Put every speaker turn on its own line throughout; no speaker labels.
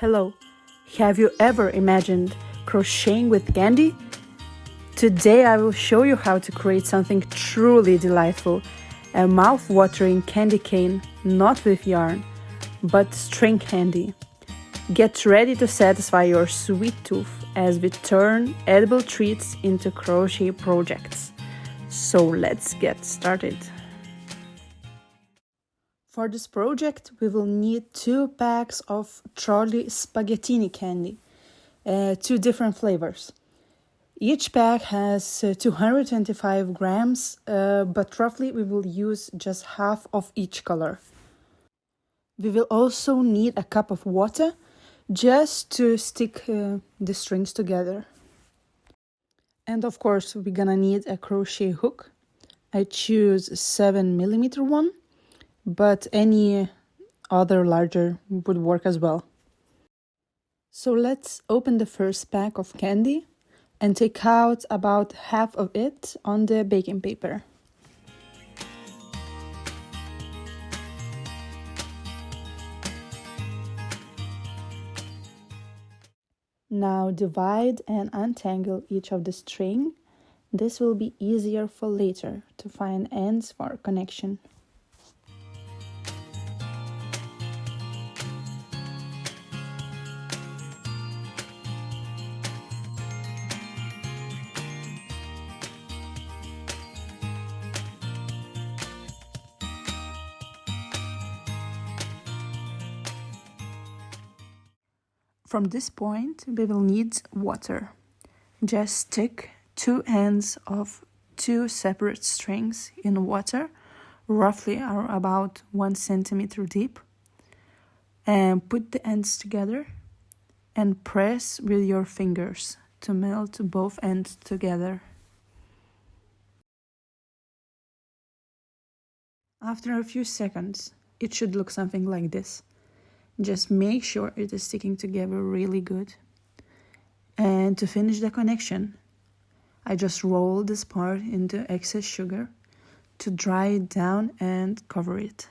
Hello, have you ever imagined crocheting with candy? Today I will show you how to create something truly delightful, a mouth-watering candy cane, not with yarn, but string candy. Get ready to satisfy your sweet tooth as we turn edible treats into crochet projects. So let's get started. For this project, we will need 2 packs of Trolli Spaghettini candy, 2 different flavors. Each pack has 225 grams, but roughly we will use just half of each color. We will also need a cup of water just to stick the strings together. And of course, we're gonna need a crochet hook. I choose 7mm one, but any other larger would work as well. So let's open the first pack of candy and take out about half of it on the baking paper. Now divide and untangle each of the string. This will be easier for later to find ends for connection. From this point, we will need water. Just stick 2 ends of 2 separate strings in water, roughly are about 1 centimeter deep, and put the ends together and press with your fingers to melt both ends together. After a few seconds, it should look something like this. Just make sure it is sticking together really good. And to finish the connection, I just roll this part into excess sugar to dry it down and cover it.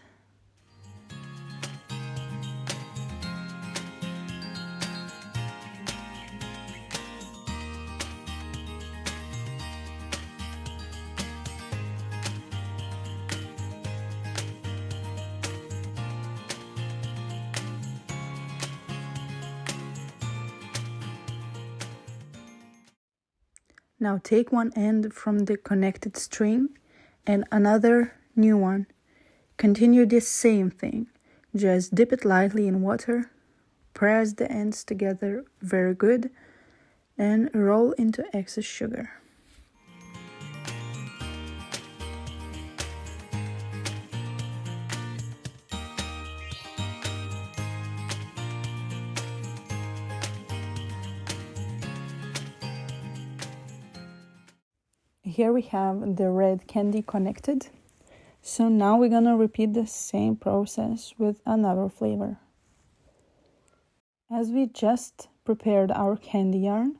Now take one end from the connected string and another new one. Continue this same thing. Just dip it lightly in water, press the ends together very good, and roll into excess sugar. Here we have the red candy connected. So now we're gonna repeat the same process with another flavor. As we just prepared our candy yarn,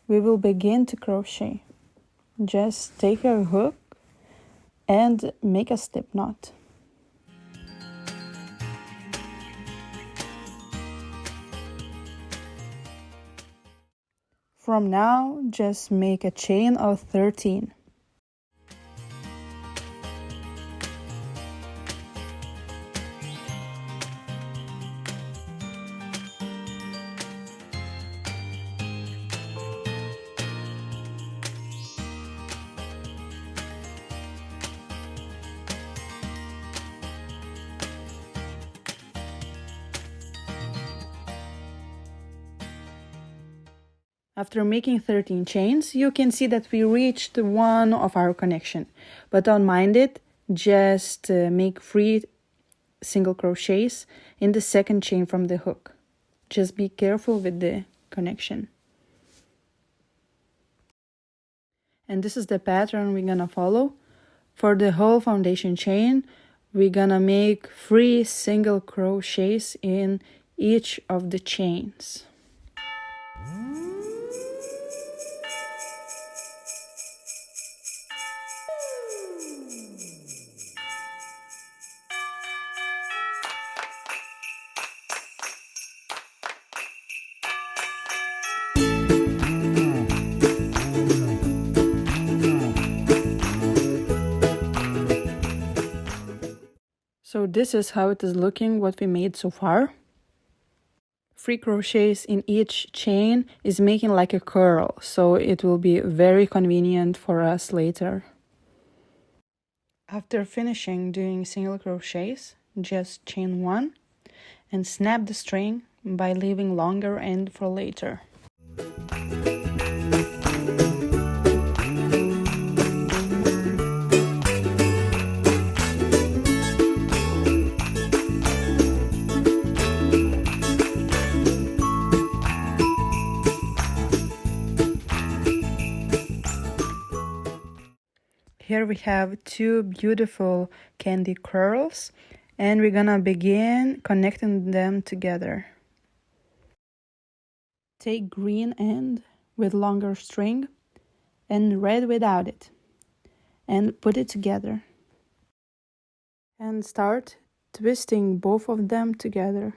we will begin to crochet. Just take a hook and make a slip knot. From now, just make a chain of 13. After making 13 chains, you can see that we reached one of our connection. But don't mind it, just make 3 single crochets in the second chain from the hook. Just be careful with the connection. And this is the pattern we're gonna follow. For the whole foundation chain, we're gonna make 3 single crochets in each of the chains. This is how it is looking, what we made so far. 3 crochets in each chain is making like a curl, so it will be very convenient for us later. After finishing doing single crochets, just chain 1 and snap the string by leaving longer end for later. Here we have 2 beautiful candy curls, and we're gonna begin connecting them together. Take green end with longer string and red without it, and put it together. And start twisting both of them together.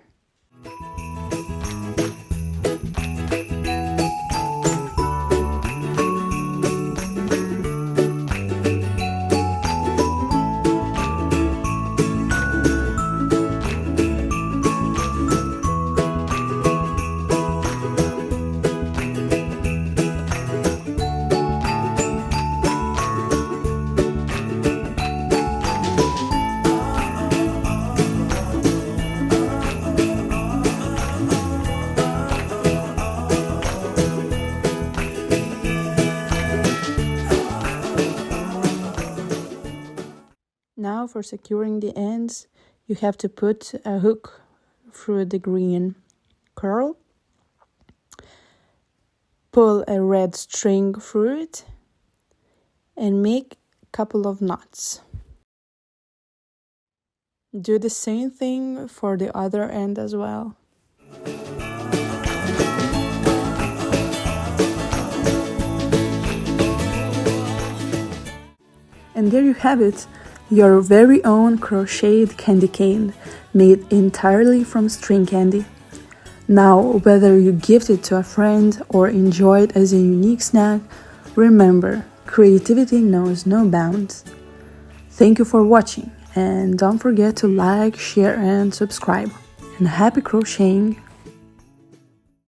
Now for securing the ends, you have to put a hook through the green curl, pull a red string through it, and make a couple of knots. Do the same thing for the other end as well. And there you have it, your very own crocheted candy cane, made entirely from string candy. Now, whether you gift it to a friend or enjoy it as a unique snack, remember, creativity knows no bounds. Thank you for watching, and don't forget to like, share and subscribe. And happy crocheting!